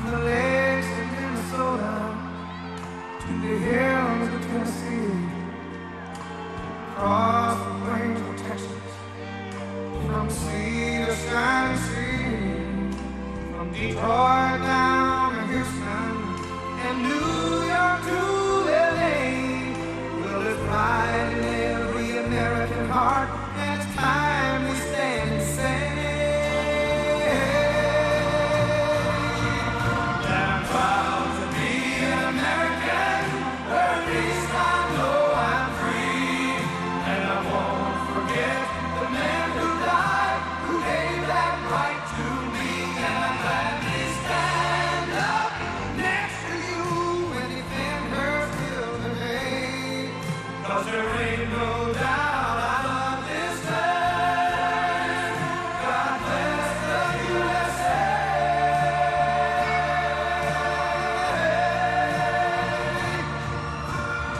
From the lakes of Minnesota to the hills of Tennessee, across the plains of Texas, from sea to shining sea, from Detroit down to Houston and New York to LA. Well, there's pride in every American heart, and it's time we stand and say that I'm proud to be an American, where at least I know I'm free, and I won't forget the man who died, who gave that right to me, and I'm gladly stand up next to you when you think her still today, 'cause there ain't no doubt I love this land. God bless the USA.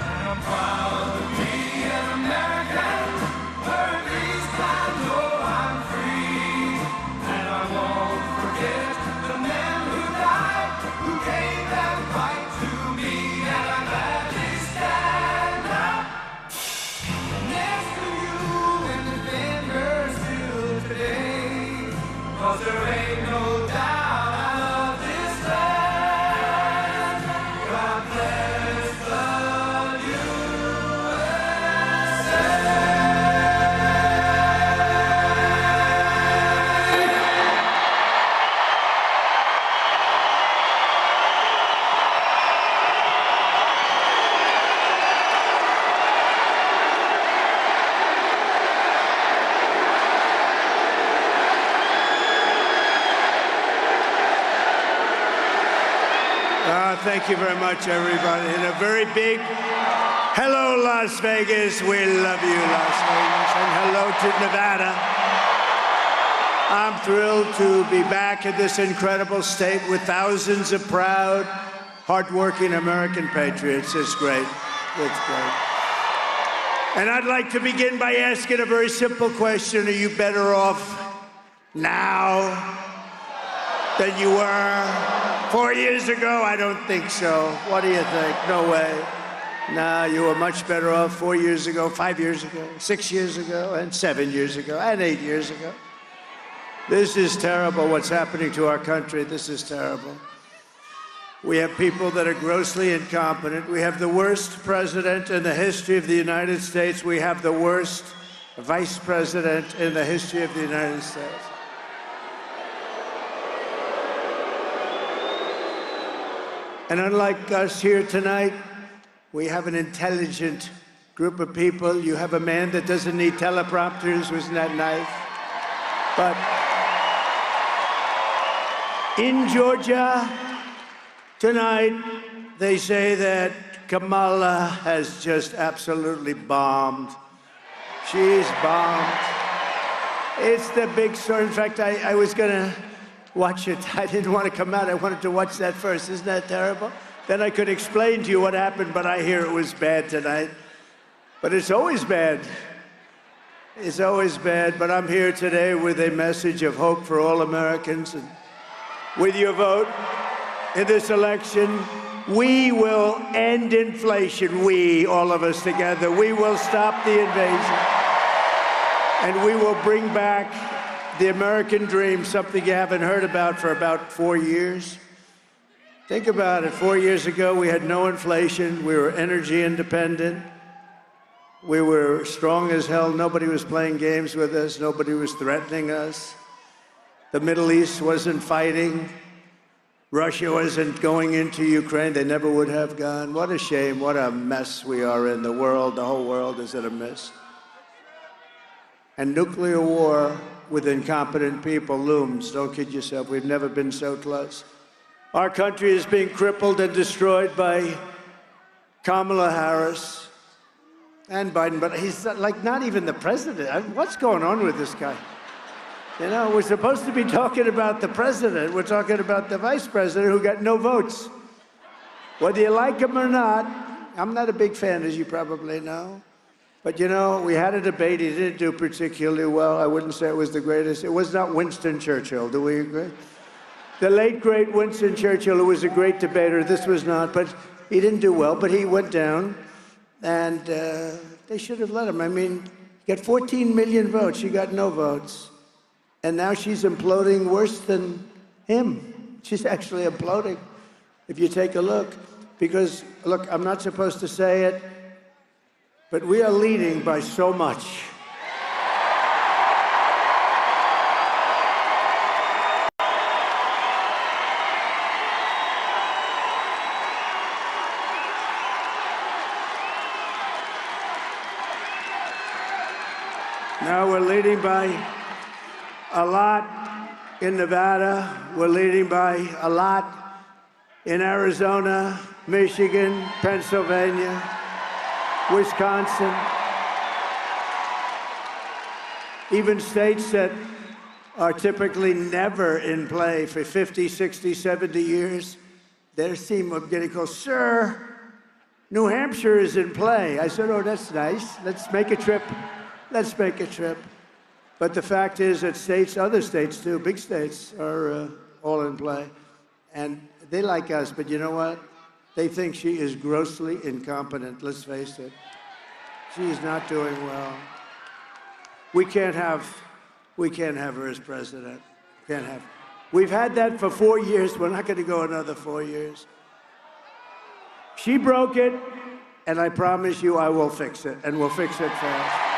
And I'm proud to be an American, where at least I know I'm free, and I won't forget the man who died, who gave that right to me, and I'm gladly stand up next to you in the fingers still today, 'cause there ain't no doubt I love this land. God bless the Thank you very much, everybody. And a very big hello, Las Vegas. We love you, Las Vegas. And hello to Nevada. I'm thrilled to be back in this incredible state with thousands of proud, hardworking American patriots. It's great. It's great. And I'd like to begin by asking a very simple question. Are you better off now than you were 4 years ago? I don't think so. What do you think? No way. No, you were much better off 4 years ago, 5 years ago, 6 years ago, and 7 years ago, and 8 years ago. This is terrible what's happening to our country. This is terrible. We have people that are grossly incompetent. We have the worst president in the history of the United States. We have the worst vice president in the history of the United States. And unlike us here tonight, we have an intelligent group of people. You have a man that doesn't need teleprompters, wasn't that nice? But in Georgia tonight, they say that Kamala has just absolutely bombed. She's bombed. It's the big story. In fact, I was gonna watch it. I didn't want to come out. I wanted to watch that first. Isn't that terrible? Then I could explain to you what happened, but I hear it was bad tonight. But it's always bad. It's always bad, but I'm here today with a message of hope for all Americans. And with your vote in this election, we will end inflation. We, all of us together, we will stop the invasion. And we will bring back the American dream, something you haven't heard about for about 4 years. Think about it. 4 years ago, we had no inflation. We were energy independent. We were strong as hell. Nobody was playing games with us. Nobody was threatening us. The Middle East wasn't fighting. Russia wasn't going into Ukraine. They never would have gone. What a shame. What a mess we are in. The world, the whole world is in a mess. And nuclear war with incompetent people looms. Don't kid yourself. We've never been so close. Our country is being crippled and destroyed by Kamala Harris and Biden, but he's like not even the president. What's going on with this guy? You know, we're supposed to be talking about the president. We're talking about the vice president who got no votes. Whether you like him or not, I'm not a big fan, as you probably know. But you know, we had a debate. He didn't do particularly well. I wouldn't say it was the greatest. It was not Winston Churchill. Do we agree? The late, great Winston Churchill, who was a great debater, this was not, but he didn't do well, but he went down, and they should have let him. I mean, he got 14 million votes. She got no votes. And now she's imploding worse than him. She's actually imploding, if you take a look. Because, look, I'm not supposed to say it, but we are leading by so much. Now we're leading by a lot in Nevada. We're leading by a lot in Arizona, Michigan, Pennsylvania, Wisconsin. Even states that are typically never in play for 50, 60, 70 years, they seem of getting close. Sir, New Hampshire is in play. I said, oh, that's nice. Let's make a trip. Let's make a trip. But the fact is that states, other states too, big states, are all in play. And they like us, but you know what? They think she is grossly incompetent, let's face it. She's not doing well. We can't have her as president. Can't have. We've had that for 4 years. We're not going to go another 4 years. She broke it, and I promise you I will fix it, and we'll fix it fast.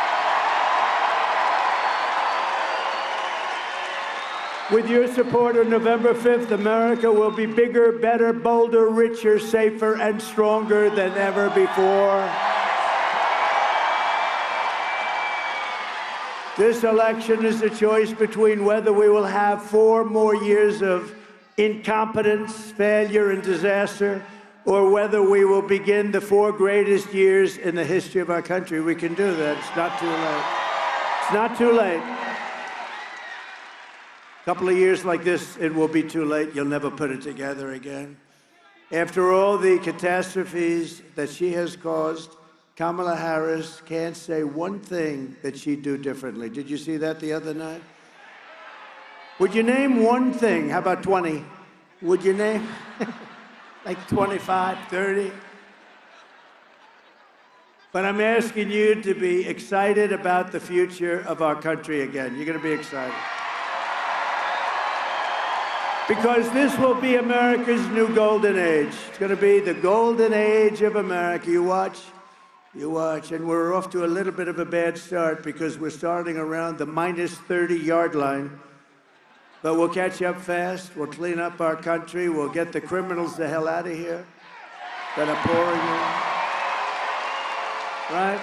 With your support on November 5th, America will be bigger, better, bolder, richer, safer, and stronger than ever before. This election is a choice between whether we will have 4 more years of incompetence, failure, and disaster, or whether we will begin the 4 greatest years in the history of our country. We can do that. It's not too late. It's not too late. A couple of years like this, it will be too late. You'll never put it together again. After all the catastrophes that she has caused, Kamala Harris can't say one thing that she'd do differently. Did you see that the other night? Would you name one thing? How about 20? Would you name like 25, 30? But I'm asking you to be excited about the future of our country again. You're going to be excited. Because this will be America's new golden age. It's going to be the golden age of America. You watch, and we're off to a little bit of a bad start because we're starting around the minus 30-yard line. But we'll catch up fast. We'll clean up our country. We'll get the criminals the hell out of here that are pouring in. Right?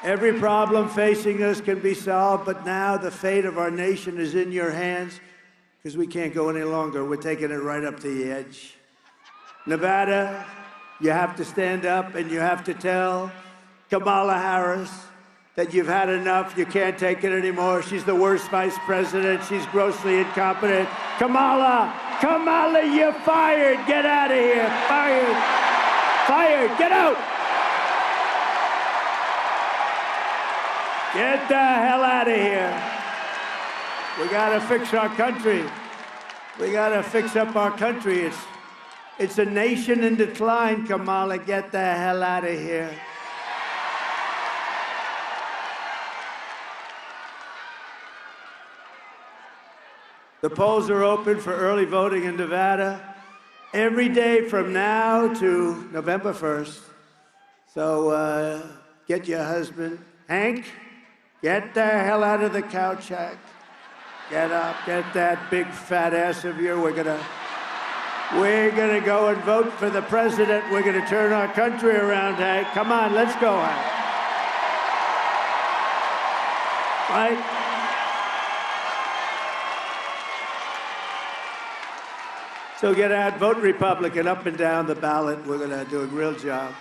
Every problem facing us can be solved, but now the fate of our nation is in your hands. Because we can't go any longer. We're taking it right up to the edge. Nevada, you have to stand up and you have to tell Kamala Harris that you've had enough. You can't take it anymore. She's the worst vice president. She's grossly incompetent. Kamala, you're fired. Get out of here. Fired. Fired. Get out. Get the hell out of here. We gotta fix our country. We gotta fix up our country. It's a nation in decline, Kamala. Get the hell out of here. The polls are open for early voting in Nevada every day from now to November 1st. So get your husband. Hank, get the hell out of the couch, Hank. Get up, get that big fat ass of yours. We're gonna go and vote for the president. We're gonna turn our country around, Hank. Come on, let's go, Hank. Right? So get out, vote Republican up and down the ballot. We're gonna do a real job.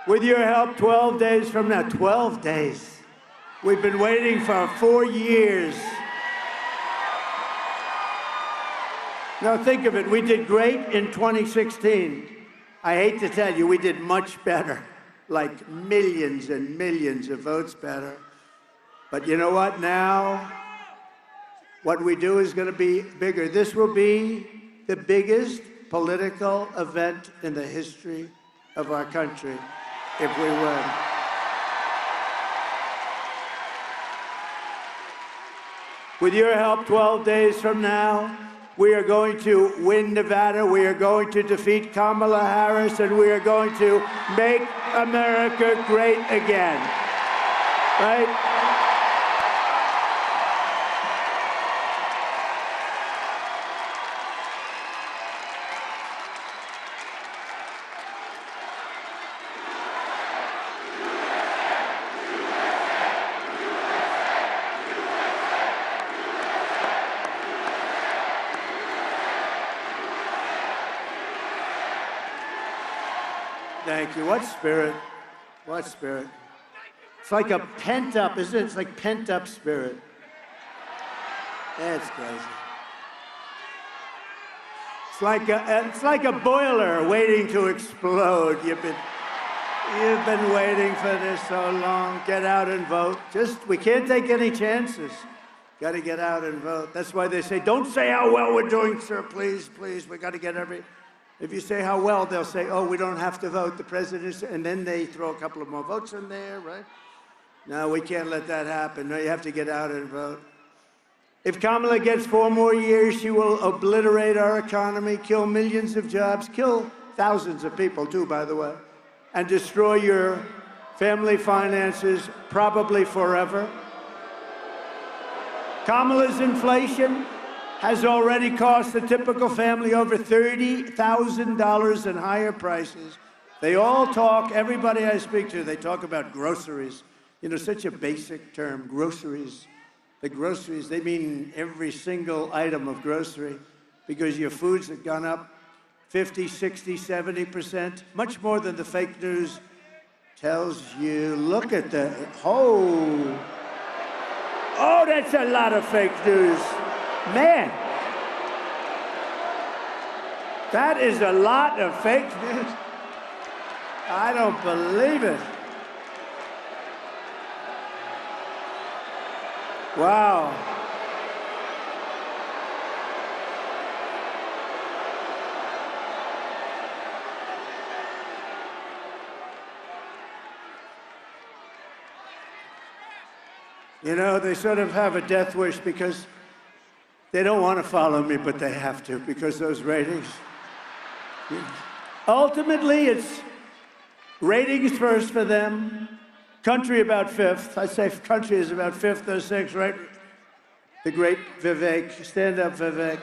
With your help, 12 days from now, 12 days. We've been waiting for 4 years. Now think of it, we did great in 2016. I hate to tell you, we did much better, like millions and millions of votes better. But you know what, now What we do is going to be bigger. This will be the biggest political event in the history of our country if we win. With your help, 12 days from now, we are going to win Nevada, we are going to defeat Kamala Harris, and we are going to make America great again. Right? Thank you. What spirit? What spirit? It's like a pent-up, isn't it? It's like pent-up spirit. That's crazy. It's like a boiler waiting to explode. You've been waiting for this so long. Get out and vote. We can't take any chances. Got to get out and vote. That's why they say, don't say how well we're doing, sir. Please, please. We got to get If you say how well, they'll say, oh, we don't have to vote. The president, and then they throw a couple of more votes in there, right? No, we can't let that happen. No, you have to get out and vote. If Kamala gets 4 more years, she will obliterate our economy, kill millions of jobs, kill thousands of people too, by the way, and destroy your family finances, probably forever. Kamala's inflation has already cost the typical family over $30,000 in higher prices. They all talk, everybody I speak to, they talk about groceries. You know, such a basic term, groceries. The groceries, they mean every single item of grocery, because your foods have gone up 50, 60, 70%, much more than the fake news tells you. Look at the, oh, that's a lot of fake news. Man, that is a lot of fake news. I don't believe it. Wow. You know, they sort of have a death wish because they don't want to follow me, but they have to because those ratings. Ultimately, it's ratings first for them. Country about 5th. I'd say country is about 5th or 6th, right? The great Vivek. Stand up, Vivek.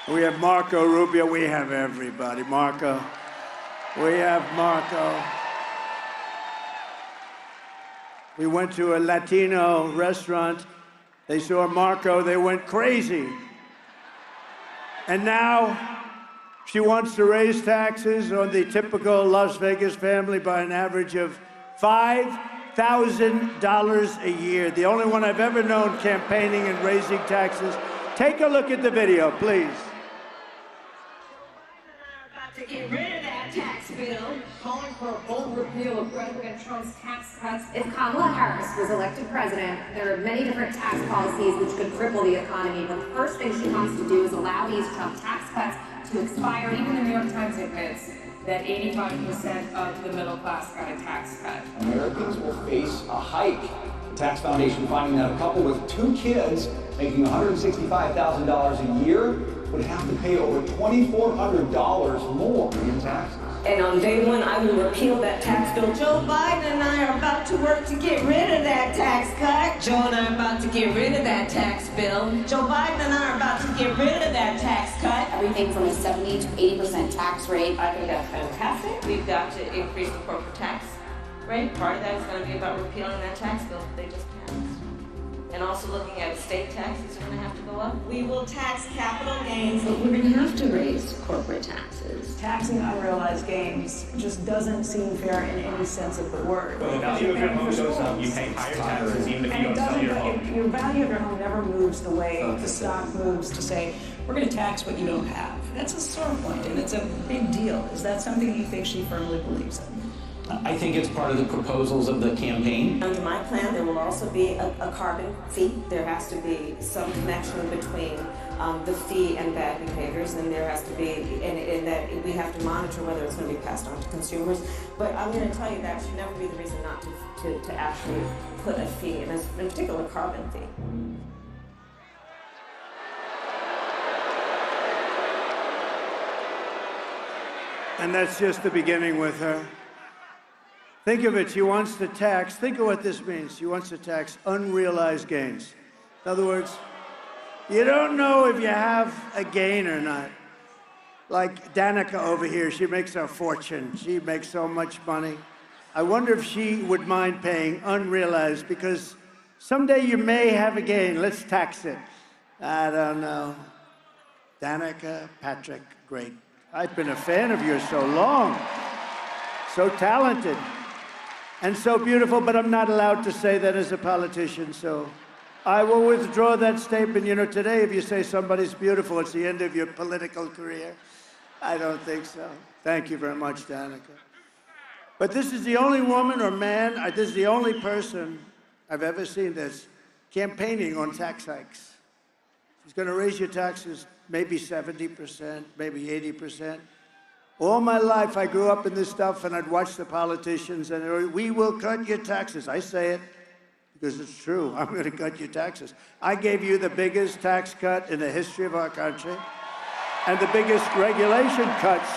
We have Marco Rubio. We have everybody. Marco. We have Marco. We went to a Latino restaurant. They saw Marco. They went crazy. And now she wants to raise taxes on the typical Las Vegas family by an average of $5,000 a year. The only one I've ever known campaigning and raising taxes. Take a look at the video, please. To get rid of that tax bill, calling for a full repeal of President Trump's tax cuts. If Kamala Harris was elected president, there are many different tax policies which could cripple the economy, but the first thing she wants to do is allow these Trump tax cuts to expire. Even the New York Times admits that 85% of the middle class got a tax cut. Americans will face a hike. The Tax Foundation finding that a couple with 2 kids making $165,000 a year would have to pay over $2,400 more in taxes. And on day one, I will repeal that tax bill. Joe Biden and I are about to work to get rid of that tax cut. Joe and I are about to get rid of that tax bill. Joe Biden and I are about to get rid of that tax cut. Everything from a 70 to 80% tax rate. I think that's fantastic. We've got to increase the corporate tax rate. Part of that is going to be about repealing that tax bill that they just passed. And also looking at estate taxes are going to have to go up. We will tax capital gains. But we're going to have to raise corporate taxes. Taxing unrealized gains just doesn't seem fair in any sense of the word. Well, the value of your home goes up, you pay higher taxes even if you don't sell your home. your value of your home never moves the way the stock moves to say, we're going to tax what you don't have. That's a sore point, and it's a big deal. Is that something you think she firmly believes in? I think it's part of the proposals of the campaign. Under my plan, there will also be a carbon fee. There has to be some connection between the fee and bad behaviors, and there has to be, in that we have to monitor whether it's going to be passed on to consumers. But I'm going to tell you that should never be the reason not to actually put a fee, and in particular, a carbon fee. And that's just the beginning with her. Think of it, she wants to tax, think of what this means. She wants to tax unrealized gains. In other words, you don't know if you have a gain or not. Like Danica over here, she makes a fortune. She makes so much money. I wonder if she would mind paying unrealized, because someday you may have a gain. Let's tax it. I don't know. Danica, Patrick, great. I've been a fan of yours so long. So talented. And so beautiful, but I'm not allowed to say that as a politician, so I will withdraw that statement. You know, today, if you say somebody's beautiful, it's the end of your political career. I don't think so. Thank you very much, Danica. But this is the only woman or man, this is the only person I've ever seen that's campaigning on tax hikes. She's going to raise your taxes maybe 70%, maybe 80%. All my life, I grew up in this stuff, and I'd watch the politicians, and we will cut your taxes. I say it because it's true. I'm going to cut your taxes. I gave you the biggest tax cut in the history of our country, and the biggest regulation cuts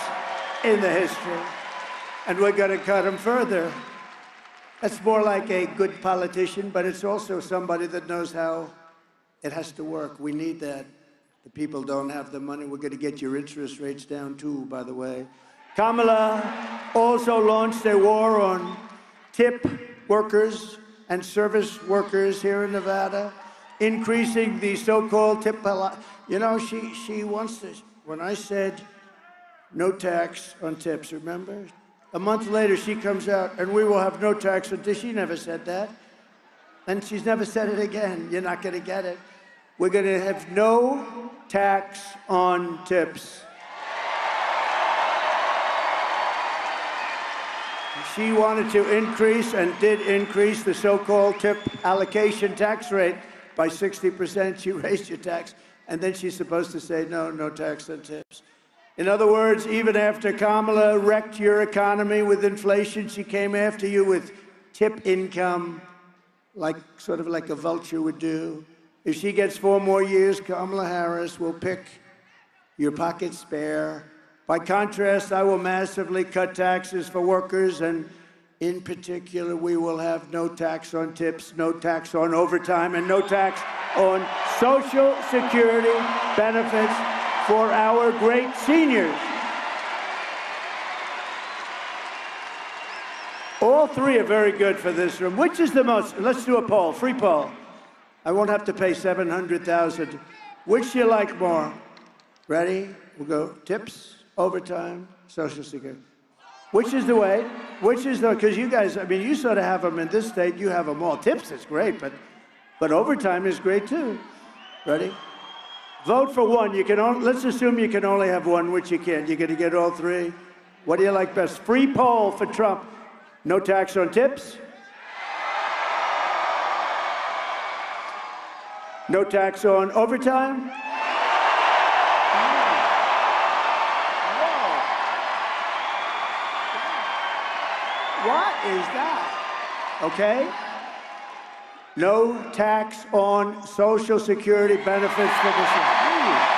in the history, and we're going to cut them further. That's more like a good politician, but it's also somebody that knows how it has to work. We need that. The people don't have the money. We're going to get your interest rates down, too, by the way. Kamala also launched a war on tip workers and service workers here in Nevada, increasing the so-called tip. You know, she wants this. When I said no tax on tips, remember? A month later, she comes out, and we will have no tax on tips. She never said that. And she's never said it again. You're not going to get it. We're going to have no tax on tips. She wanted to increase, and did increase, the so-called tip allocation tax rate by 60%. She raised your tax, and then she's supposed to say, no tax on tips. In other words, even after Kamala wrecked your economy with inflation, she came after you with tip income, sort of like a vulture would do. If she gets 4 more years, Kamala Harris will pick your pocket spare. By contrast, I will massively cut taxes for workers, and in particular, we will have no tax on tips, no tax on overtime, and no tax on Social Security benefits for our great seniors. All three are very good for this room. Which is the most? Let's do a poll, free poll. I won't have to pay $700,000. Which do you like more? Ready? We'll go tips, overtime, Social Security. Which is the way? Which is the, because you guys, I mean, you sort of have them in this state, you have them all. Tips is great, but overtime is great too. Ready? Vote for one. You can let's assume you can only have one, which you can't. You're going to get all three. What do you like best? Free poll for Trump. No tax on tips. No tax on overtime. What is that? Okay. No tax on Social Security benefits for the seniors.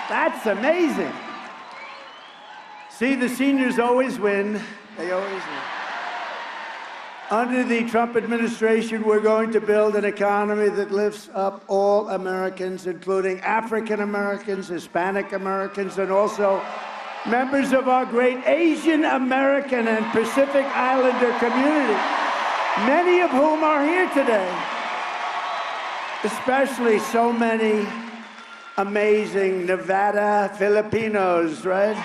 That's amazing. See, the seniors always win. They always win. Under the Trump administration, we're going to build an economy that lifts up all Americans, including African Americans, Hispanic Americans, and also members of our great Asian American and Pacific Islander community, many of whom are here today, especially so many amazing Nevada Filipinos, right?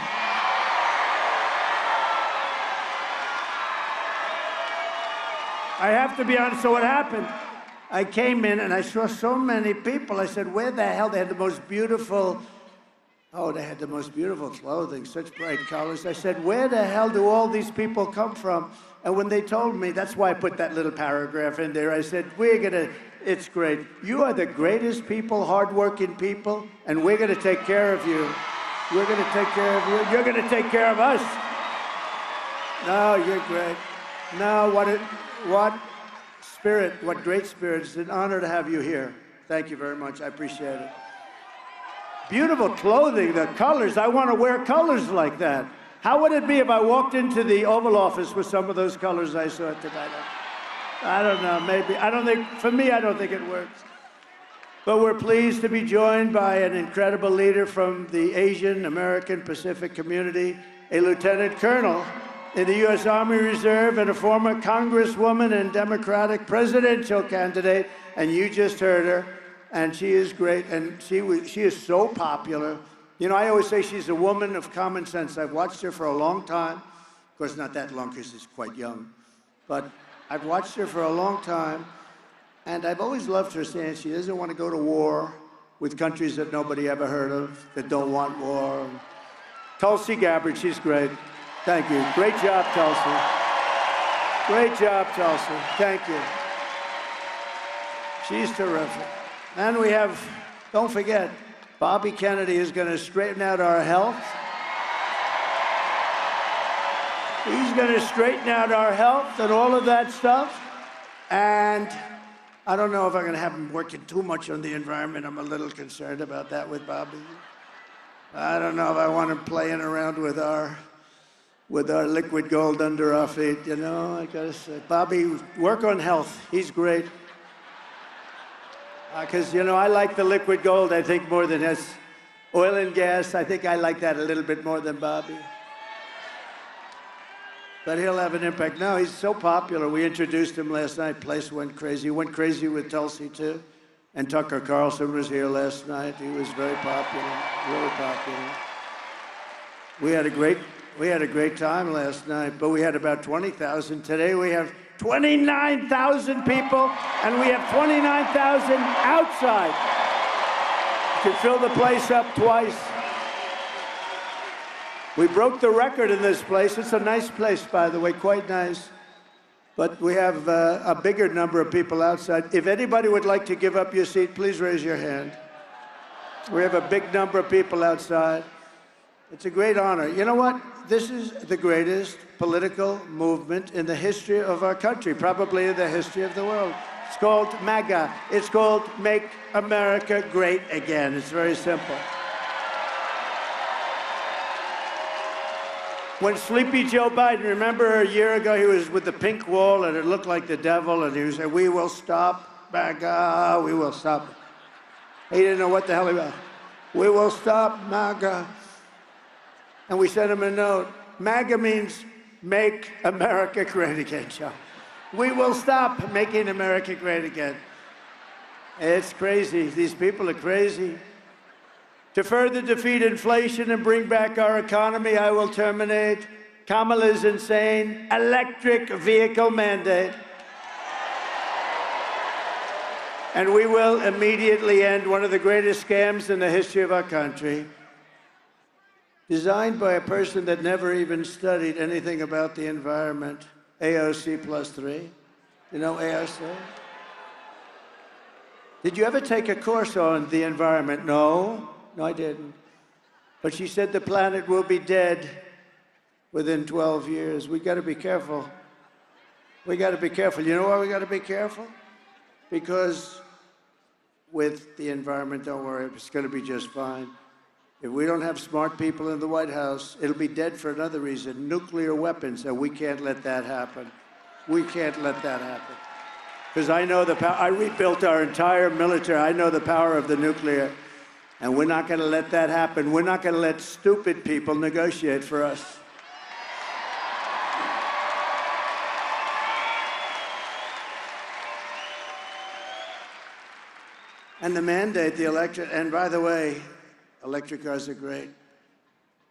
I have to be honest, so what happened? I came in and I saw so many people. I said, where the hell? They had the most beautiful, they had the most beautiful clothing, such bright colors. I said, where the hell do all these people come from? And when they told me, that's why I put that little paragraph in there. I said, it's great. You are the greatest people, hardworking people, and we're gonna take care of you. We're gonna take care of you. You're gonna take care of us. No, you're great. No, what spirit, what great spirit. It's an honor to have you here. Thank you very much. I appreciate it. Beautiful clothing, the colors. I want to wear colors like that. How would it be if I walked into the Oval Office with some of those colors I saw tonight? I don't know, maybe. For me, I don't think it works. But we're pleased to be joined by an incredible leader from the Asian American Pacific community, a lieutenant colonel in the U.S. Army Reserve and a former congresswoman and Democratic presidential candidate, and you just heard her, and she is great, and she is so popular. You know, I always say she's a woman of common sense. I've watched her for a long time. Of course, not that long because she's quite young, but I've watched her for a long time, and I've always loved her saying she doesn't want to go to war with countries that nobody ever heard of, that don't want war. Tulsi Gabbard, she's great. Thank you. Great job, Tulsi. Great job, Tulsi. Thank you. She's terrific. And we have, don't forget, Bobby Kennedy is going to straighten out our health. He's going to straighten out our health and all of that stuff. And I don't know if I'm going to have him working too much on the environment. I'm a little concerned about that with Bobby. I don't know if I want him playing around with our liquid gold under our feet, you know. I gotta say, Bobby, work on health. He's great. Because, you know, I like the liquid gold, I think, more than his oil and gas. I think I like that a little bit more than Bobby. But he'll have an impact. No, he's so popular. We introduced him last night. Place went crazy. He went crazy with Tulsi, too. And Tucker Carlson was here last night. He was very popular, really popular. We had a great time last night, but we had about 20,000. Today we have 29,000 people, and we have 29,000 outside. You can fill the place up twice. We broke the record in this place. It's a nice place, by the way, quite nice. But we have a bigger number of people outside. If anybody would like to give up your seat, please raise your hand. We have a big number of people outside. It's a great honor. You know what? This is the greatest political movement in the history of our country, probably in the history of the world. It's called MAGA. It's called Make America Great Again. It's very simple. When Sleepy Joe Biden, remember a year ago, he was with the pink wall and it looked like the devil, and he was saying, we will stop MAGA, we will stop. He didn't know what the hell he was. We will stop MAGA. And we sent him a note. MAGA means Make America Great Again, Joe. We will stop making America great again. It's crazy. These people are crazy. To further defeat inflation and bring back our economy, I will terminate Kamala's insane electric vehicle mandate. And we will immediately end one of the greatest scams in the history of our country, designed by a person that never even studied anything about the environment, AOC +3. You know AOC? Did you ever take a course on the environment? No, I didn't. But she said the planet will be dead within 12 years. We gotta be careful. We gotta be careful. You know why we gotta be careful? Because with the environment, don't worry, it's gonna be just fine. If we don't have smart people in the White House, it'll be dead for another reason, nuclear weapons, and we can't let that happen. We can't let that happen. Because I know the power, I rebuilt our entire military, I know the power of the nuclear, and we're not gonna let that happen. We're not gonna let stupid people negotiate for us. And the mandate, the electric, and by the way, electric cars are great.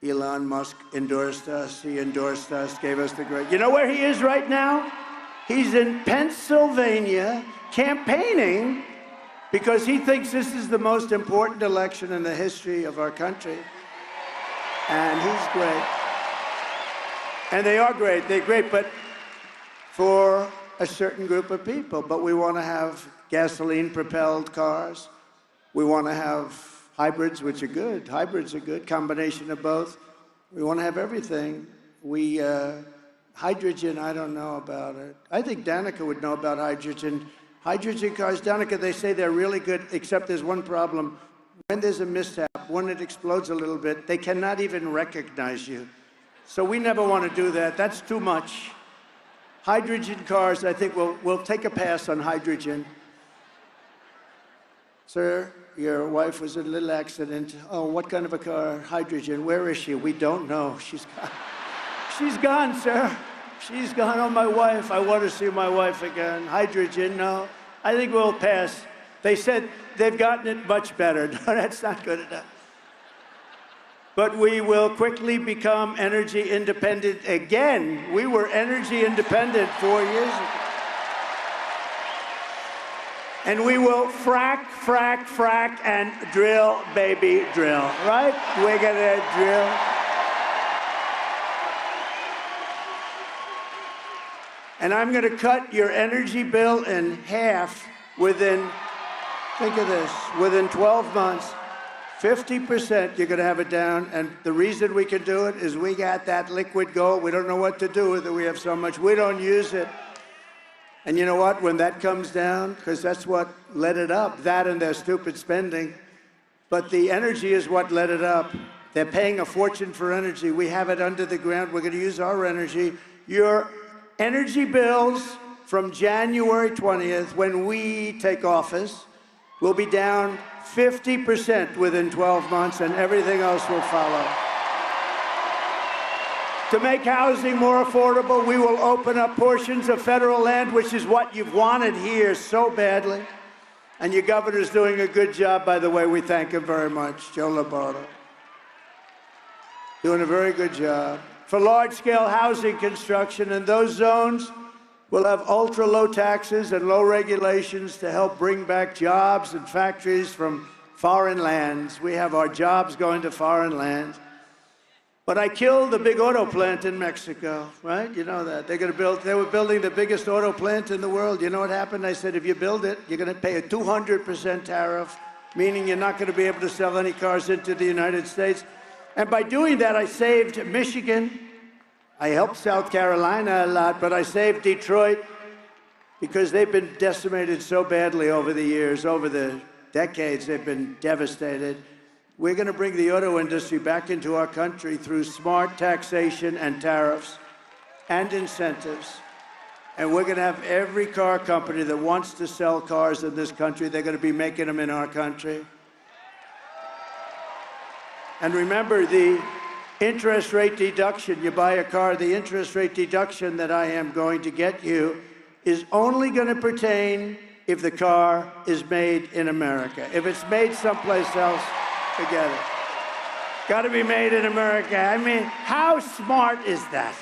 Elon Musk endorsed us, he endorsed us, gave us the great. You know where he is right now? He's in Pennsylvania campaigning because he thinks this is the most important election in the history of our country. And he's great. And they are great, they're great, but for a certain group of people. But we want to have gasoline-propelled cars. We want to have hybrids, which are good. Hybrids are good, combination of both. We want to have everything. Hydrogen, I don't know about it. I think Danica would know about hydrogen. Hydrogen cars, Danica, they say they're really good, except there's one problem. When there's a mishap, when it explodes a little bit, they cannot even recognize you. So we never want to do that. That's too much. Hydrogen cars, I think we'll take a pass on hydrogen. Sir, your wife was in a little accident. Oh, what kind of a car? Hydrogen. Where is she? We don't know. She's gone. She's gone, sir. She's gone. Oh, my wife. I want to see my wife again. Hydrogen, no. I think we'll pass. They said they've gotten it much better. No, that's not good enough. But we will quickly become energy independent again. We were energy independent 4 years ago. And we will frack, frack, frack, and drill, baby, drill, right? We're gonna drill. And I'm gonna cut your energy bill in half within, think of this, within 12 months. 50% you're gonna have it down, and the reason we can do it is we got that liquid gold. We don't know what to do with it. We have so much, we don't use it. And you know what, when that comes down, because that's what led it up, that and their stupid spending, but the energy is what led it up. They're paying a fortune for energy. We have it under the ground. We're gonna use our energy. Your energy bills from January 20th, when we take office, will be down 50% within 12 months, and everything else will follow. To make housing more affordable, we will open up portions of federal land, which is what you've wanted here so badly. And your governor's doing a good job, by the way. We thank him very much, Joe Lombardo. Doing a very good job. For large-scale housing construction in those zones, we'll have ultra-low taxes and low regulations to help bring back jobs and factories from foreign lands. We have our jobs going to foreign lands. But I killed the big auto plant in Mexico, right? You know that. They were building the biggest auto plant in the world. You know what happened? I said, if you build it, you're going to pay a 200% tariff, meaning you're not going to be able to sell any cars into the United States. And by doing that, I saved Michigan. I helped South Carolina a lot, but I saved Detroit because they've been decimated so badly over the years, over the decades. They've been devastated. We're going to bring the auto industry back into our country through smart taxation and tariffs and incentives. And we're going to have every car company that wants to sell cars in this country, they're going to be making them in our country. And remember, the interest rate deduction, you buy a car, the interest rate deduction that I am going to get you is only going to pertain if the car is made in America. If it's made someplace else, forget it. Got to be made in America. I mean, how smart is that?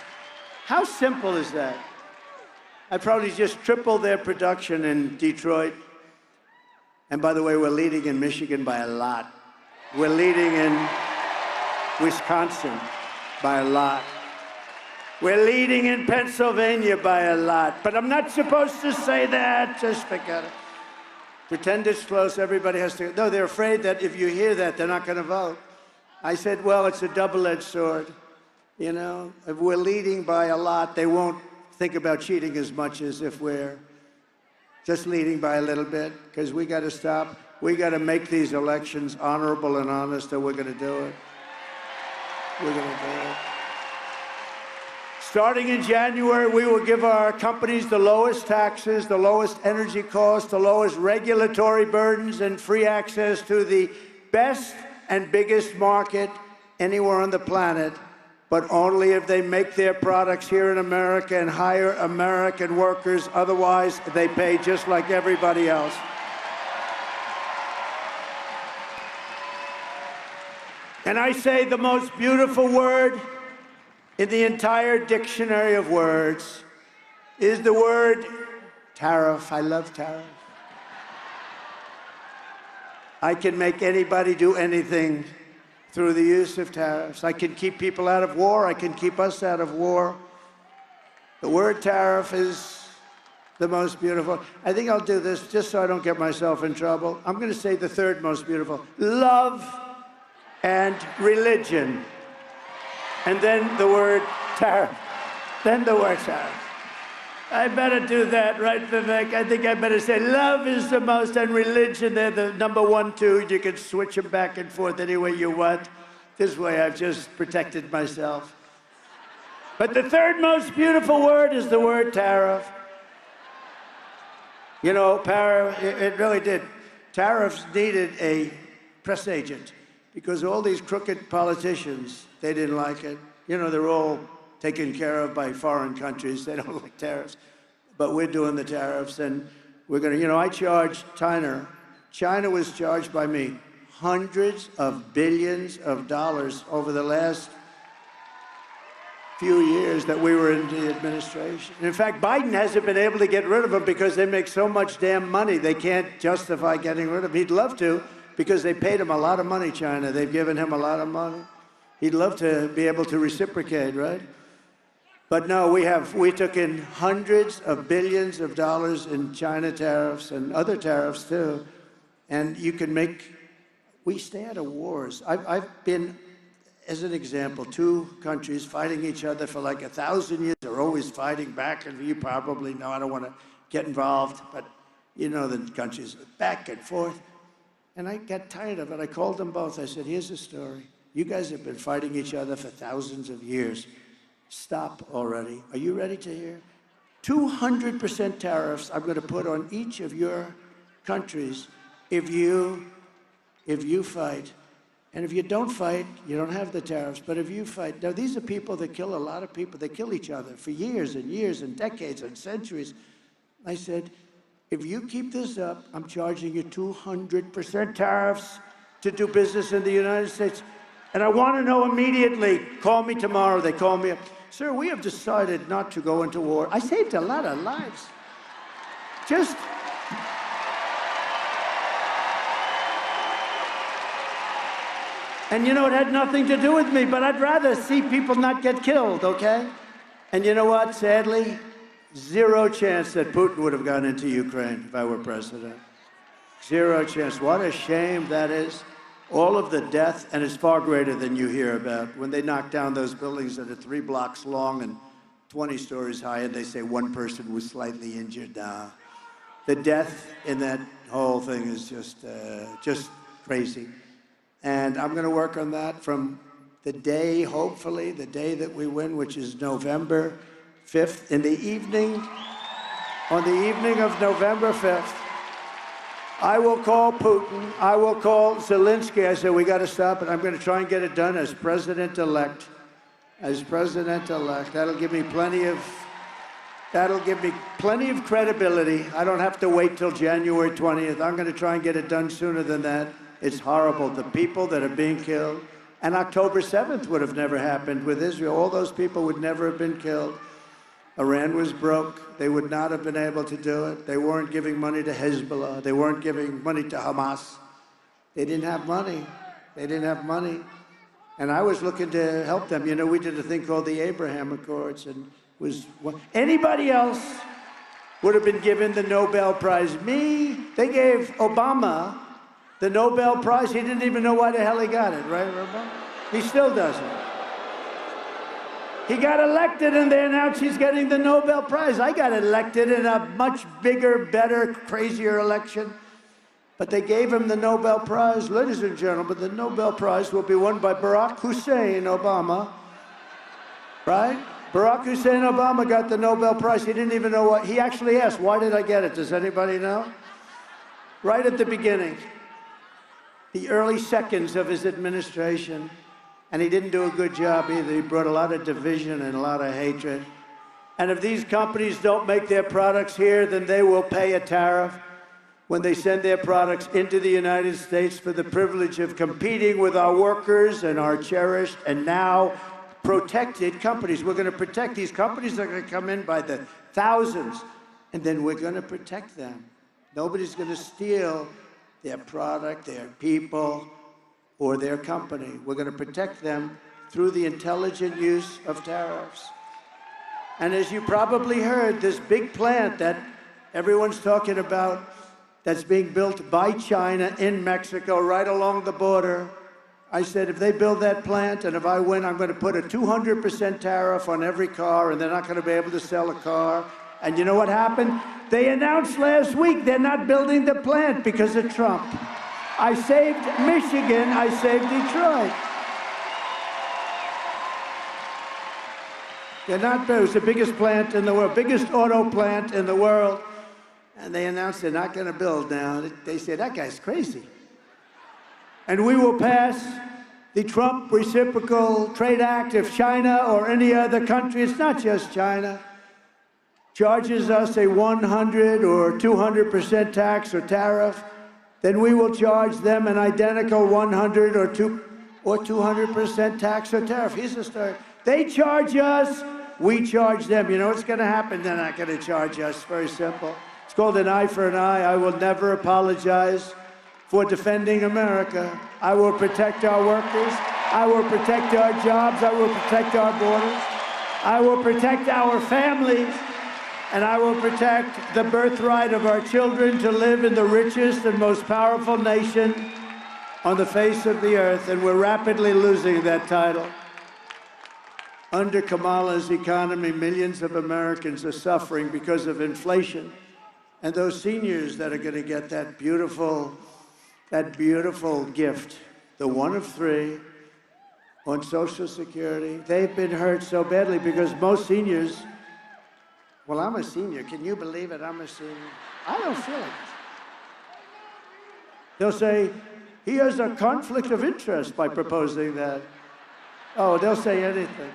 How simple is that? I probably just tripled their production in Detroit. And by the way, we're leading in Michigan by a lot. We're leading in Wisconsin by a lot. We're leading in Pennsylvania by a lot. But I'm not supposed to say that. Just forget it. Pretend it's close, everybody has to. No, they're afraid that if you hear that, they're not going to vote. I said, well, it's a double-edged sword. You know, if we're leading by a lot, they won't think about cheating as much as if we're just leading by a little bit, because we got to stop. We got to make these elections honorable and honest, and we're going to do it. We're going to do it. Starting in January, we will give our companies the lowest taxes, the lowest energy costs, the lowest regulatory burdens, and free access to the best and biggest market anywhere on the planet, but only if they make their products here in America and hire American workers. Otherwise, they pay just like everybody else. Can I say the most beautiful word in the entire dictionary of words is the word tariff. I love tariff. I can make anybody do anything through the use of tariffs. I can keep people out of war. I can keep us out of war. The word tariff is the most beautiful. I think I'll do this just so I don't get myself in trouble. I'm going to say the third most beautiful. Love and religion. And then the word tariff. Then the word tariff. I better do that, right, Vivek? I think I better say love is the most, and religion, they're the number 1, 2. You can switch them back and forth any way you want. This way I've just protected myself. But the third most beautiful word is the word tariff. You know, it really did. Tariffs needed a press agent because all these crooked politicians, they didn't like it. You know, they're all taken care of by foreign countries. They don't like tariffs. But we're doing the tariffs, and we're going to, you know, I charged China. China was charged by me hundreds of billions of dollars over the last few years that we were in the administration. And in fact, Biden hasn't been able to get rid of them because they make so much damn money. They can't justify getting rid of them. He'd love to because they paid him a lot of money, China. They've given him a lot of money. He'd love to be able to reciprocate, right? But no, we took in hundreds of billions of dollars in China tariffs and other tariffs too. And you can we stay out of wars. I've been, as an example, 2 countries fighting each other for like 1,000 years. They're always fighting back, and you probably know, I don't want to get involved, but you know the countries back and forth. And I got tired of it. I called them both. I said, here's the story. You guys have been fighting each other for thousands of years. Stop already. Are you ready to hear? 200% tariffs I'm going to put on each of your countries if you fight. And if you don't fight, you don't have the tariffs. But if you fight, now these are people that kill a lot of people. They kill each other for years and years and decades and centuries. I said, if you keep this up, I'm charging you 200% tariffs to do business in the United States. And I want to know immediately. Call me tomorrow. They call me up. Sir, we have decided not to go into war. I saved a lot of lives. Just... And you know, it had nothing to do with me, but I'd rather see people not get killed, okay? And you know what? Sadly, 0 chance that Putin would have gone into Ukraine if I were president. 0 chance. What a shame that is. All of the death, and it's far greater than you hear about. When they knock down those buildings that are 3 blocks long and 20 stories high, and they say 1 person was slightly injured. The death in that whole thing is just crazy. And I'm going to work on that from the day, hopefully, the day that we win, which is November 5th, in the evening, on the evening of November 5th. I will call Putin. I will call Zelensky. I said, we got to stop it. I'm going to try and get it done as president-elect. As president-elect. That'll give me plenty of credibility. I don't have to wait till January 20th. I'm going to try and get it done sooner than that. It's horrible. The people that are being killed. And October 7th would have never happened with Israel. All those people would never have been killed. Iran was broke. They would not have been able to do it. They weren't giving money to Hezbollah. They weren't giving money to Hamas. They didn't have money. They didn't have money. And I was looking to help them. You know, we did a thing called the Abraham Accords, and anybody else would have been given the Nobel Prize. Me, they gave Obama the Nobel Prize. He didn't even know why the hell he got it, right, Obama? He still doesn't. He got elected, and they announced he's getting the Nobel Prize. I got elected in a much bigger, better, crazier election. But they gave him the Nobel Prize. Ladies and gentlemen, the Nobel Prize will be won by Barack Hussein Obama. Right? Barack Hussein Obama got the Nobel Prize. He didn't even know what. He actually asked, why did I get it? Does anybody know? Right at the beginning. The early seconds of his administration. And he didn't do a good job either. He brought a lot of division and a lot of hatred. And if these companies don't make their products here, then they will pay a tariff. when they send their products into the United States for the privilege of competing with our workers and our cherished and now protected companies. We're going to protect these companies that are going to come in by the thousands, and then we're going to protect them. Nobody's going to steal their product, their people, or their company. We're going to protect them through the intelligent use of tariffs. And as you probably heard, this big plant that everyone's talking about that's being built by China in Mexico right along the border, I said, if they build that plant and if I win, I'm going to put a 200% tariff on every car and they're not going to be able to sell a car. And you know what happened? They announced last week they're not building the plant because of Trump. I saved Michigan, I saved Detroit. They're not, it was the biggest plant in the world, biggest auto plant in the world. And they announced they're not going to build now. They said, that guy's crazy. And we will pass the Trump Reciprocal Trade Act if China or any other country, it's not just China, charges us a 100 or 200% tax or tariff, then we will charge them an identical 100 or 200% tax or tariff. Here's the story. They charge us, we charge them. You know what's going to happen? They're not going to charge us. Very simple. It's called an eye for an eye. I will never apologize for defending America. I will protect our workers. I will protect our jobs. I will protect our borders. I will protect our families. And I will protect the birthright of our children to live in the richest and most powerful nation on the face of the earth. And we're rapidly losing that title. Under Kamala's economy, millions of Americans are suffering because of inflation. And those seniors that are going to get that beautiful gift, the one of three on Social Security, they've been hurt so badly because most seniors, well, I'm a senior. Can you believe it? I'm a senior. I don't feel it. They'll say, he has a conflict of interest by proposing that. Oh, they'll say anything.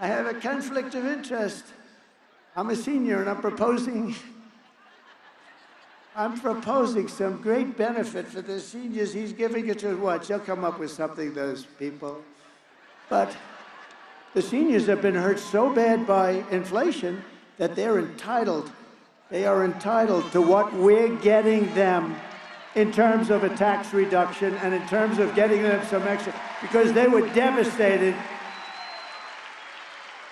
I have a conflict of interest. I'm a senior and I'm proposing some great benefit for the seniors. He's giving it to what? They'll come up with something, those people. But the seniors have been hurt so bad by inflation that they are entitled to what we're getting them in terms of a tax reduction and in terms of getting them some extra, because they were devastated.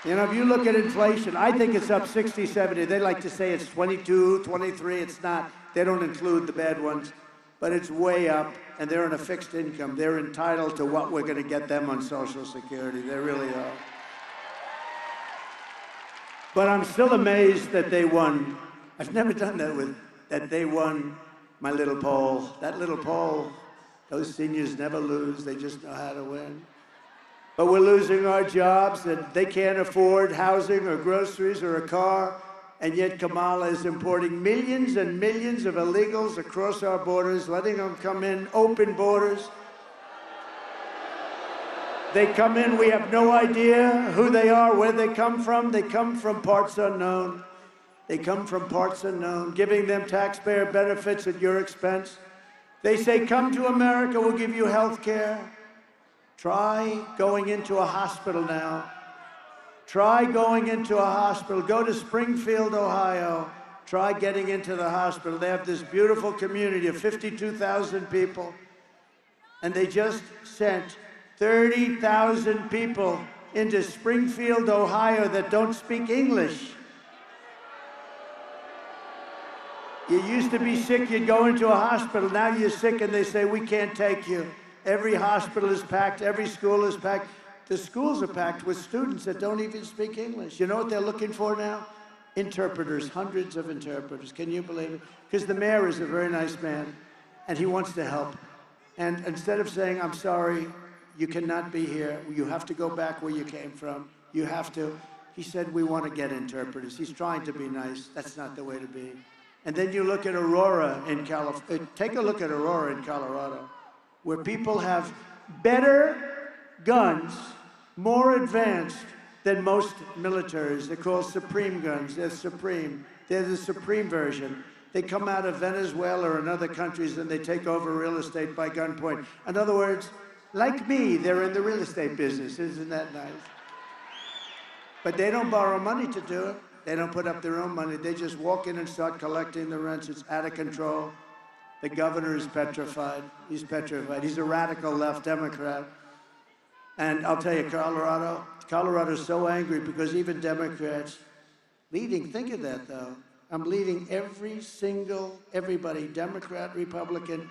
You know, if you look at inflation, I think it's up 60, 70. They like to say it's 22, 23. It's not. They don't include the bad ones. But it's way up, and they're on a fixed income. They're entitled to what we're going to get them on Social Security. They really are. But I'm still amazed that they won. I've never done that they won my little poll. That little poll, those seniors never lose. They just know how to win. But we're losing our jobs, and they can't afford housing or groceries or a car, and yet Kamala is importing millions and millions of illegals across our borders, letting them come in, open borders. They come in, we have no idea who they are, where they come from. They come from parts unknown. They come from parts unknown, giving them taxpayer benefits at your expense. They say, come to America, we'll give you health care. Try going into a hospital now. Try going into a hospital. Go to Springfield, Ohio. Try getting into the hospital. They have this beautiful community of 52,000 people. And they just sent 30,000 people into Springfield, Ohio that don't speak English. You used to be sick, you'd go into a hospital. Now you're sick and they say, we can't take you. Every hospital is packed, every school is packed. The schools are packed with students that don't even speak English. You know what they're looking for now? Interpreters, hundreds of interpreters. Can you believe it? Because the mayor is a very nice man, and he wants to help. And instead of saying, I'm sorry, you cannot be here, you have to go back where you came from, you have to, he said, we want to get interpreters. He's trying to be nice. That's not the way to be. And then you look at Aurora in California. Take a look at Aurora in Colorado, where people have better guns, more advanced than most militaries. They're called Supreme guns. They're Supreme. They're the Supreme version. They come out of Venezuela and other countries and they take over real estate by gunpoint. In other words, like me, they're in the real estate business. Isn't that nice? But they don't borrow money to do it. They don't put up their own money. They just walk in and start collecting the rents. It's out of control. The governor is petrified. He's petrified. He's a radical left Democrat. And I'll tell you, Colorado's so angry because even Democrats leading, think of that though. I'm leading everybody, Democrat, Republican,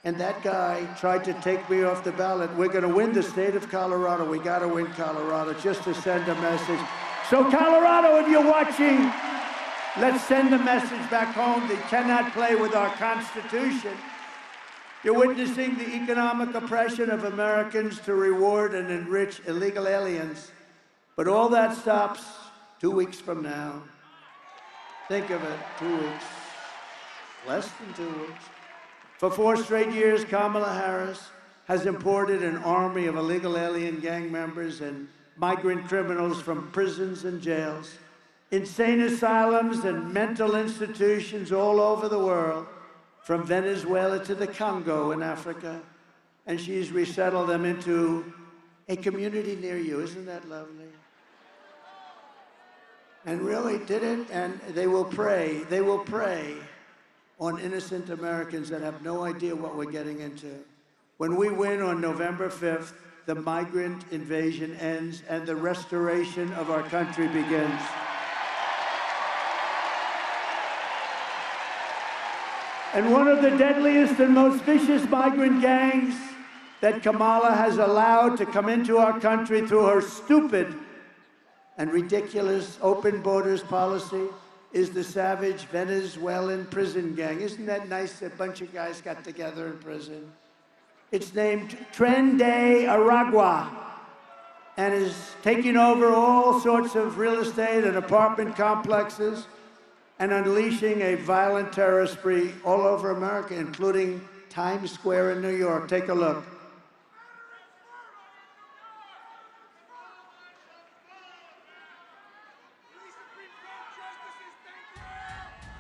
and that guy tried to take me off the ballot. We're going to win the state of Colorado. We got to win Colorado just to send a message. So Colorado, if you're watching, let's send a message back home that you cannot play with our Constitution. You're witnessing the economic oppression of Americans to reward and enrich illegal aliens. But all that stops 2 weeks from now. Think of it, 2 weeks. Less than 2 weeks. For 4 straight years, Kamala Harris has imported an army of illegal alien gang members and migrant criminals from prisons and jails, insane asylums and mental institutions all over the world, from Venezuela to the Congo in Africa, and she's resettled them into a community near you. Isn't that lovely? And really did it, and they will prey on innocent Americans that have no idea what we're getting into. When we win on November 5th, the migrant invasion ends and the restoration of our country begins. And one of the deadliest and most vicious migrant gangs that Kamala has allowed to come into our country through her stupid and ridiculous open borders policy is the savage Venezuelan prison gang. Isn't that nice? A bunch of guys got together in prison. It's named Tren de Aragua and is taking over all sorts of real estate and apartment complexes and unleashing a violent terror spree all over America, including Times Square in New York. Take a look.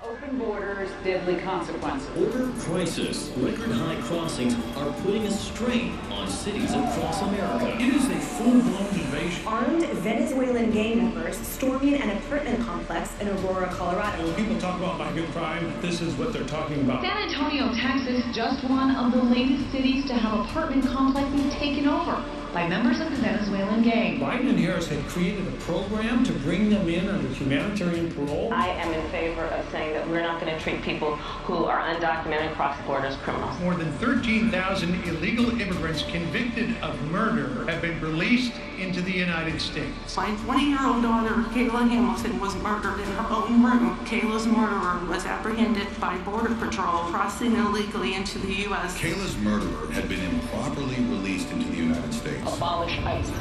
Open borders, deadly consequences. Border crisis, record-high crossings are putting a strain on cities across America. It is a full-blown invasion. Armed Venezuelan gang members storming an apartment complex in Aurora, Colorado. When people talk about migrant crime, this is what they're talking about. San Antonio, Texas, just one of the latest cities to have apartment complexes taken over by members of the Venezuelan gang. Biden and Harris had created a program to bring them in under humanitarian parole. I am in favor of saying that we're not going to treat people who are undocumented cross the border as criminals. More than 13,000 illegal immigrants convicted of murder have been released into the United States. My 20-year-old daughter, Kayla Hamilton, was murdered in her own room. Kayla's murderer was apprehended by Border Patrol crossing illegally into the U.S. Kayla's murderer had been improperly released into the United States. Abolish ICE.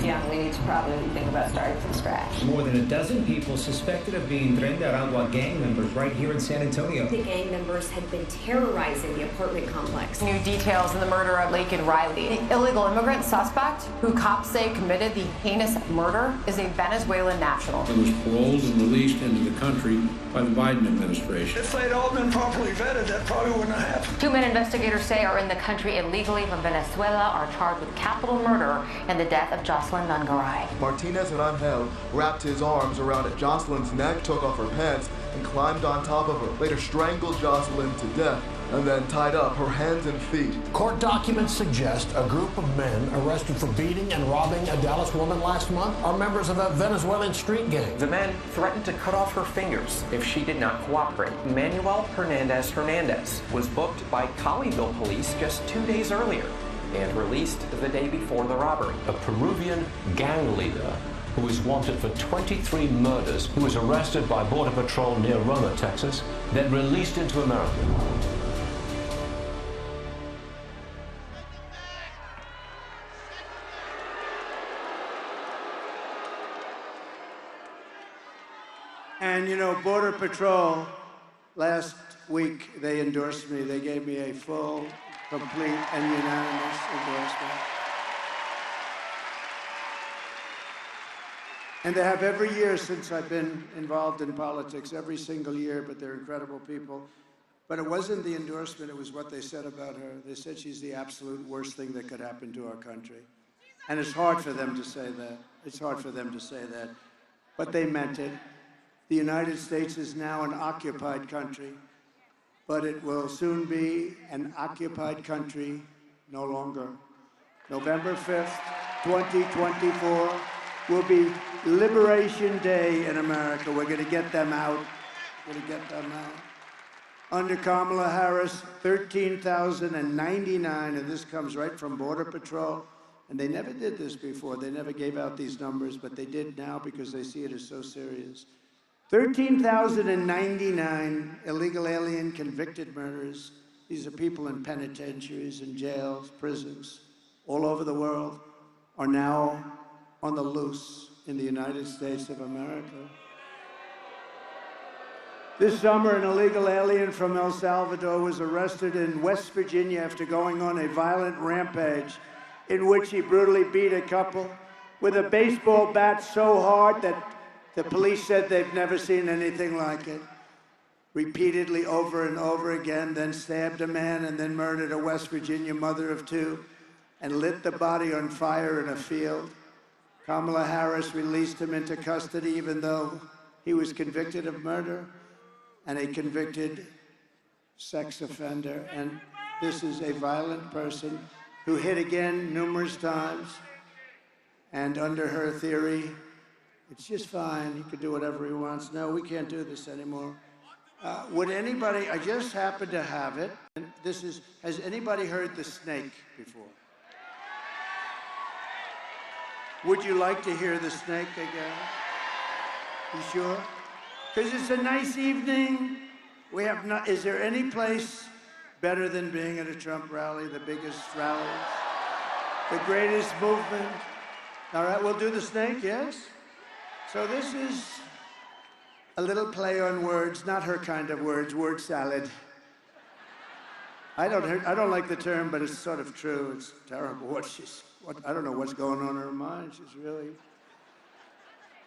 Yeah, we need to probably think about starting from scratch. More than a dozen people suspected of being Tren de Aragua gang members right here in San Antonio. The gang members had been terrorizing the apartment complex. New details in the murder of Laken Riley. The illegal immigrant suspect, who cops say committed the heinous murder, is a Venezuelan national. He was paroled and released into the country by the Biden administration. If they'd all been properly vetted, that probably wouldn't have happened. 2 men investigators say are in the country illegally from Venezuela are charged with capital murder and the death of Jocelyn Nungaray. Martinez and Angel wrapped his arms around Jocelyn's neck, took off her pants, and climbed on top of her. Later strangled Jocelyn to death, and then tied up her hands and feet. Court documents suggest a group of men arrested for beating and robbing a Dallas woman last month are members of a Venezuelan street gang. The men threatened to cut off her fingers if she did not cooperate. Manuel Hernandez was booked by Colleyville police just 2 days earlier and released the day before the robbery. A Peruvian gang leader who is wanted for 23 murders, who was arrested by Border Patrol near Roma, Texas, then released into America. And you know, Border Patrol, last week, they endorsed me. They gave me a full, complete, and unanimous endorsement. And they have every year since I've been involved in politics, every single year, but they're incredible people. But it wasn't the endorsement, it was what they said about her. They said she's the absolute worst thing that could happen to our country. And it's hard for them to say that. It's hard for them to say that. But they meant it. The United States is now an occupied country, but it will soon be an occupied country no longer. November 5th, 2024 will be Liberation Day in America. We're going to get them out. We're going to get them out. Under Kamala Harris, 13,099, and this comes right from Border Patrol. And they never did this before. They never gave out these numbers, but they did now because they see it as so serious. 13,099 illegal alien convicted murderers. These are people in penitentiaries and jails, prisons, all over the world, are now on the loose in the United States of America. This summer, an illegal alien from El Salvador was arrested in West Virginia after going on a violent rampage in which he brutally beat a couple with a baseball bat so hard that the police said they've never seen anything like it. Repeatedly over and over again, then stabbed a man and then murdered a West Virginia mother of two and lit the body on fire in a field. Kamala Harris released him into custody even though he was convicted of murder and a convicted sex offender. And this is a violent person who hit again numerous times. And under her theory, it's just fine. He could do whatever he wants. No, we can't do this anymore. Would anybody, I just happen to have it. And this is, has anybody heard the snake before? Would you like to hear the snake again? You sure? Because it's a nice evening. We have not, is there any place better than being at a Trump rally, the biggest rallies, the greatest movement? All right, we'll do the snake, yes? So this is a little play on words, not her kind of words, word salad. I don't like the term, but it's sort of true. It's terrible. I don't know what's going on in her mind. She's really...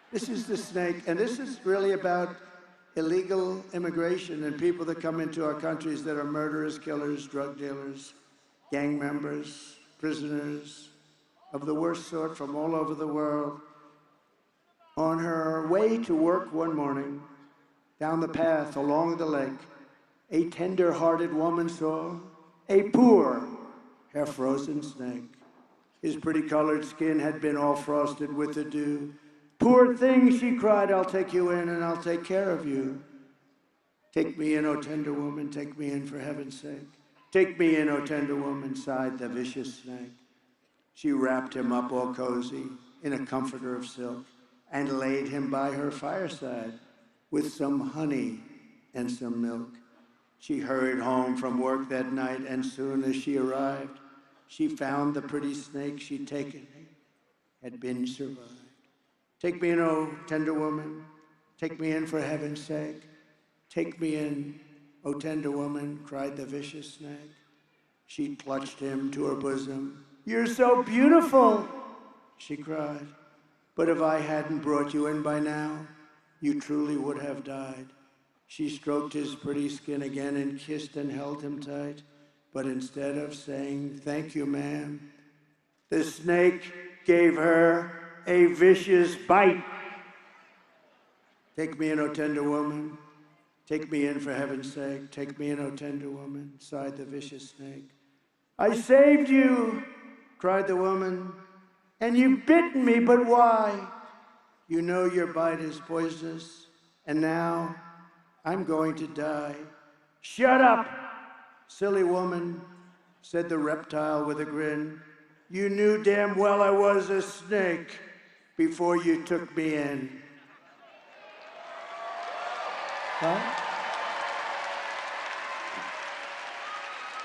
This is the snake, and this is really about illegal immigration and people that come into our countries that are murderers, killers, drug dealers, gang members, prisoners of the worst sort from all over the world. On her way to work one morning, down the path along the lake, a tender-hearted woman saw a poor, half-frozen snake. His pretty colored skin had been all frosted with the dew. "Poor thing," she cried, "I'll take you in and I'll take care of you." "Take me in, O tender woman, take me in for heaven's sake. Take me in, O tender woman," sighed the vicious snake. She wrapped him up all cozy in a comforter of silk and laid him by her fireside with some honey and some milk. She hurried home from work that night, and soon as she arrived, she found the pretty snake she'd taken had been survived. "Take me in, O tender woman, take me in for heaven's sake. Take me in, O tender woman," cried the vicious snake. She clutched him to her bosom. "You're so beautiful," she cried. "But if I hadn't brought you in by now, you truly would have died." She stroked his pretty skin again and kissed and held him tight. But instead of saying, "Thank you, ma'am," the snake gave her a vicious bite. "Take me in, O tender woman. Take me in for heaven's sake. Take me in, O tender woman," sighed the vicious snake. "I saved you," cried the woman, "and you've bitten me, but why? You know your bite is poisonous, and now I'm going to die." "Shut up, silly woman," said the reptile with a grin. "You knew damn well I was a snake before you took me in." Huh?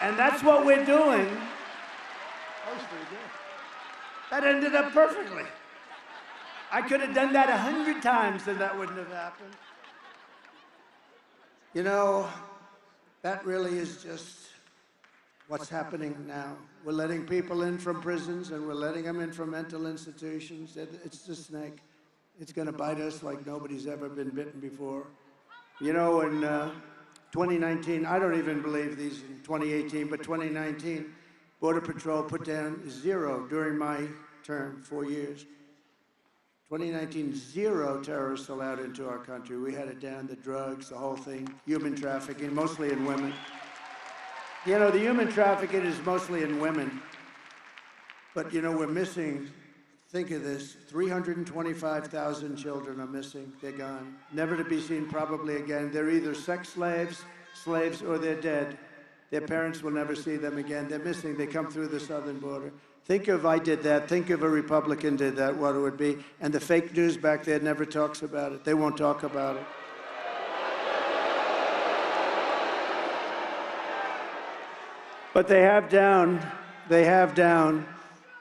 And that's what we're doing. That was pretty good. That ended up perfectly. I could have done that 100 times and that wouldn't have happened. You know, that really is just what's happening now. We're letting people in from prisons and we're letting them in from mental institutions. It's the snake. It's going to bite us like nobody's ever been bitten before. You know, in 2019, I don't even believe these in 2018, but 2019, Border Patrol put down 0 during my term, 4 years. 2019, 0 terrorists allowed into our country. We had it down, the drugs, the whole thing, human trafficking, mostly in women. You know, the human trafficking is mostly in women. But, you know, we're missing, think of this, 325,000 children are missing. They're gone. Never to be seen probably again. They're either sex slaves, or they're dead. Their parents will never see them again. They're missing. They come through the southern border. Think if I did that. Think if a Republican did that, what it would be. And the fake news back there never talks about it. They won't talk about it. But they have down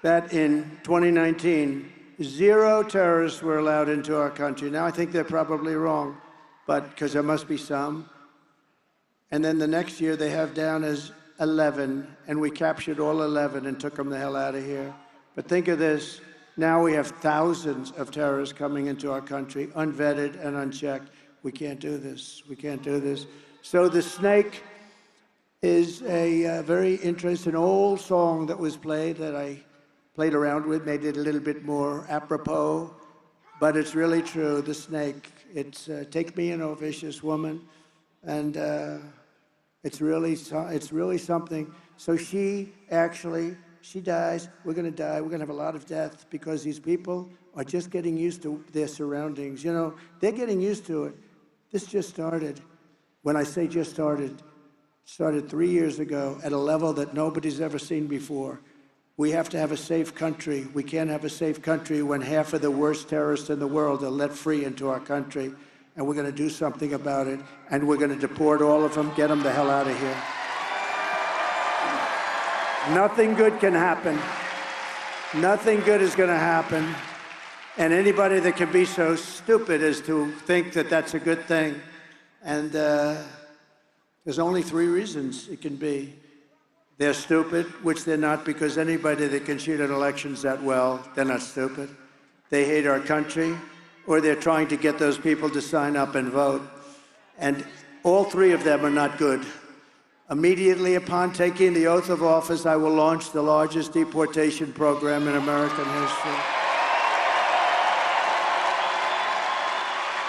that in 2019, 0 terrorists were allowed into our country. Now, I think they're probably wrong, but because there must be some. And then the next year, they have down as 11, and we captured all 11 and took them the hell out of here. But think of this. Now we have thousands of terrorists coming into our country, unvetted and unchecked. We can't do this. We can't do this. So the snake is a very interesting old song that was played that I played around with, made it a little bit more apropos, but it's really true, the snake. It's take me, an vicious woman, and it's really something. So she dies, we're gonna die, we're gonna have a lot of death because these people are just getting used to their surroundings. You know, they're getting used to it. This just started. When I say just started 3 years ago at a level that nobody's ever seen before. We have to have a safe country. We can't have a safe country when half of the worst terrorists in the world are let free into our country. And we're going to do something about it. And we're going to deport all of them, get them the hell out of here. Nothing good can happen. Nothing good is going to happen. And anybody that can be so stupid as to think that that's a good thing. And there's only 3 reasons it can be. They're stupid, which they're not, because anybody that can cheat in elections that well, they're not stupid. They hate our country, or they're trying to get those people to sign up and vote. And all 3 of them are not good. Immediately upon taking the oath of office, I will launch the largest deportation program in American history.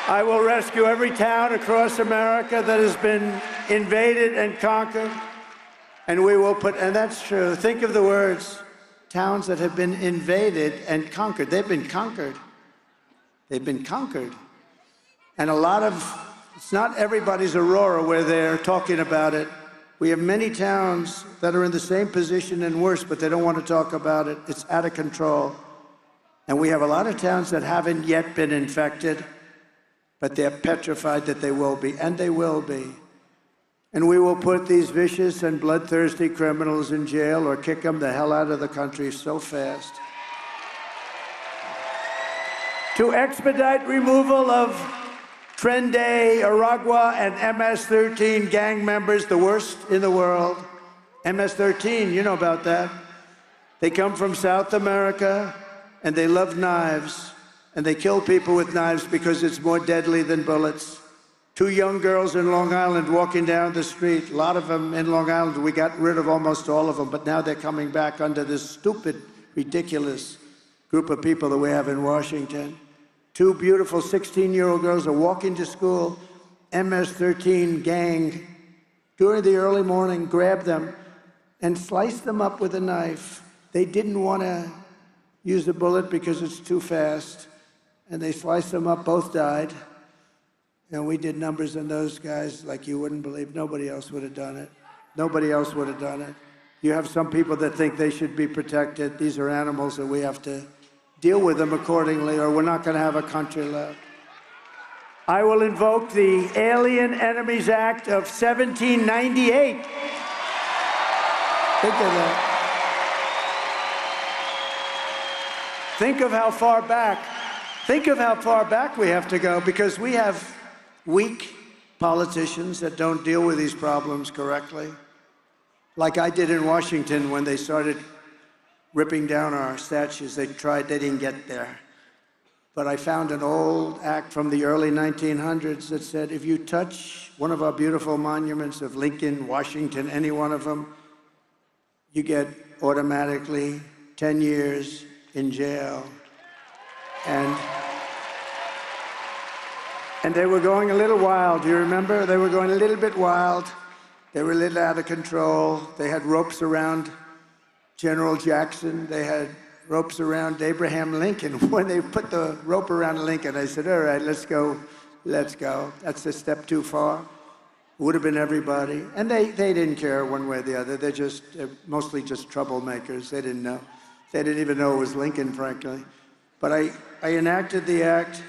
I will rescue every town across America that has been invaded and conquered. And we will put, and that's true, think of the words, towns that have been invaded and conquered. They've been conquered. They've been conquered. And a lot of, it's not everybody's Aurora where they're talking about it. We have many towns that are in the same position and worse, but they don't want to talk about it. It's out of control. And we have a lot of towns that haven't yet been infected, but they're petrified that they will be, and they will be. And we will put these vicious and bloodthirsty criminals in jail or kick them the hell out of the country so fast. To expedite removal of Trende, Aragua, and MS-13 gang members, the worst in the world. MS-13, you know about that. They come from South America, and they love knives, and they kill people with knives because it's more deadly than bullets. 2 young girls in Long Island walking down the street, a lot of them in Long Island. We got rid of almost all of them, but now they're coming back under this stupid, ridiculous group of people that we have in Washington. 2 beautiful 16-year-old girls are walking to school. MS-13 gang, during the early morning, grabbed them and sliced them up with a knife. They didn't want to use the bullet because it's too fast, and they sliced them up, both died. And we did numbers on those guys like you wouldn't believe. Nobody else would have done it. Nobody else would have done it. You have some people that think they should be protected. These are animals, and we have to deal with them accordingly, or we're not going to have a country left. I will invoke the Alien Enemies Act of 1798. Think of that. Think of how far back. Think of how far back we have to go, because we have weak politicians that don't deal with these problems correctly. Like I did in Washington when they started ripping down our statues. They didn't get there. but I found an old act from the early 1900s that said, if you touch one of our beautiful monuments of Lincoln, Washington, any one of them, you get automatically 10 years in jail. And they were going a little wild. Do you remember? They were going a little bit wild. They were a little out of control. They had ropes around General Jackson. They had ropes around Abraham Lincoln. When they put the rope around Lincoln, I said, all right, let's go. Let's go. That's a step too far. Would have been everybody. And they didn't care one way or the other. They're mostly just troublemakers. They didn't know. They didn't even know it was Lincoln, frankly. But I enacted the act,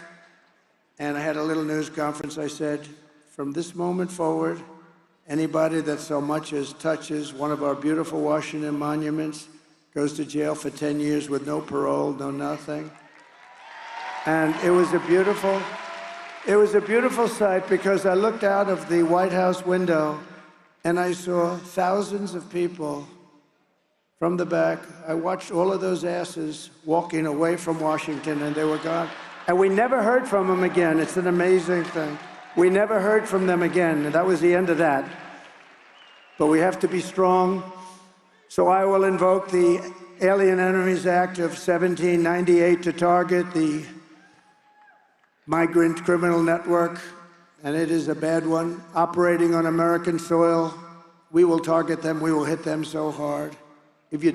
and I had a little news conference. I said, from this moment forward, anybody that so much as touches one of our beautiful Washington monuments goes to jail for 10 years with no parole, no nothing. And it was a beautiful sight, because I looked out of the White House window and I saw thousands of people from the back. I watched all of those asses walking away from Washington, and they were gone. And we never heard from them again. It's an amazing thing. We never heard from them again, and that was the end of that. But we have to be strong. So I will invoke the Alien Enemies Act of 1798 to target the migrant criminal network, and it is a bad one, operating on American soil. We will target them. We will hit them so hard. If you